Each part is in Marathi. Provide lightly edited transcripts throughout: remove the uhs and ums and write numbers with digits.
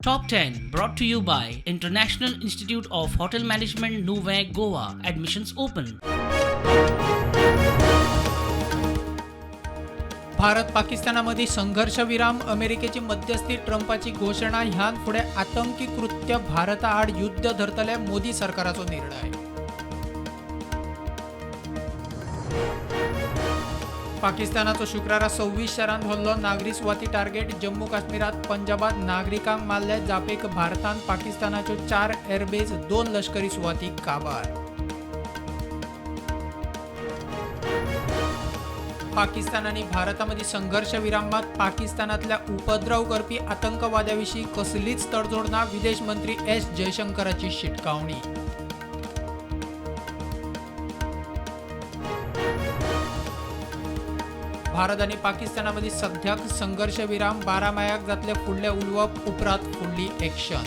Top 10 brought to you by International Institute of Hotel Management Nuvei Goa. Admissions open. Bharat पाकिस्तानामध्ये संघर्षविराम, अमेरिकेची मध्यस्थी, ट्रम्पाची घोषणा ह्यांपुढे आतंकी कृत्य भारताआड युद्ध धरतले मोदी सरकाराचो निर्णय. पाकिस्तानाचो शुक्रारा 26 शहरांत हल्लो, नागरी स्वाती टार्गेट. जम्मू काश्मीरात पंजाबात नागरिकांक मारले जापेक भारतान पाकिस्तानाच्यो 4 एअरबेज, 2 लष्करी सुवाती काबार. पाकिस्तान आणि भारतामध्ये संघर्षविरामात पाकिस्तानातल्या उपद्रव करपी आतंकवाद्याविषयी कसलीच तडजोड ना, विदेश मंत्री एस जयशंकराची शिटकावणी. भारत आणि पाकिस्तानामध्ये सध्याक संघर्षविराम 12 मायाक जातले फुडले उलवप, उपरांत फुडली एक्शन.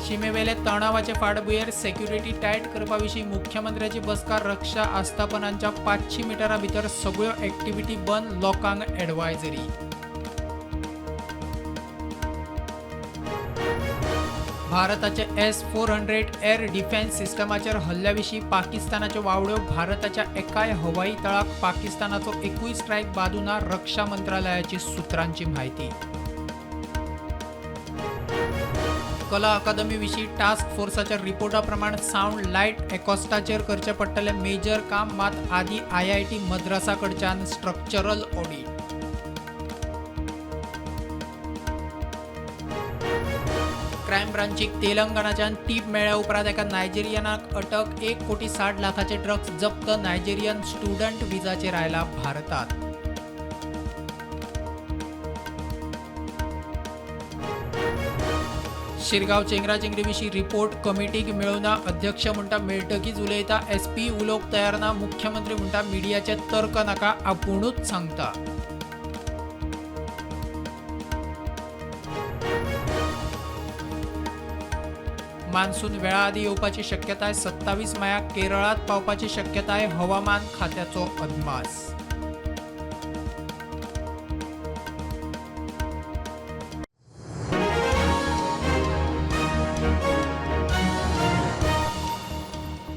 शिमेवेले तणावाचे फाटभुंयेर सेक्युरिटी टायट करपाविशीं मुख्यमंत्र्याची बसका. रक्षा आस्थापनांच्या 500 मिटरा भितर सगळ्यो ॲक्टिव्हिटी बंद, लोकांक एडवायझरी. भारताचे S-400 एअर डिफेन्स सिस्टमाचेर हल्ल्याविशीं पाकिस्तानाच्यो वावड्यो. भारताच्या एकाय हवाई तळाक पाकिस्तानाचो एकूय स्ट्रायक बादूना, रक्षा मंत्रालयाची सुत्रांची म्हायती. कला अकादमी विशीं टास्क फोर्साच्या रिपोर्टा प्रमाण सावंड लायट एकॉस्टाचेर करचे पडटले मेजर काम, मात आदी IIT मद्रासा कडच्यान स्ट्रक्चरल ऑडिट. क्रायम ब्रांचीक तेलंगणाच्यान टीप मेळ्ळ्या उपरांत एका नायजेरियनाक अटक. 1,60 लाखाचे ड्रग्ज जप्त. नायजेरियन स्टुडंट विजाचेर आयला भारतात. शिरगांव चेंगराचेंगरी विशीं रिपोर्ट कमिटीक मेळूना. अध्यक्ष म्हणटा मेळटकीच उलयता. SP उलोवंक तयार ना. मुख्यमंत्री म्हणटा मिडियाचे तर्क नाका, आपुणूच सांगता. मान्सून वेळा आदी येवपाची शक्यताय. 27 मायाक केरळात पावपाची शक्यताय. हवामान खात्याचो अदमास.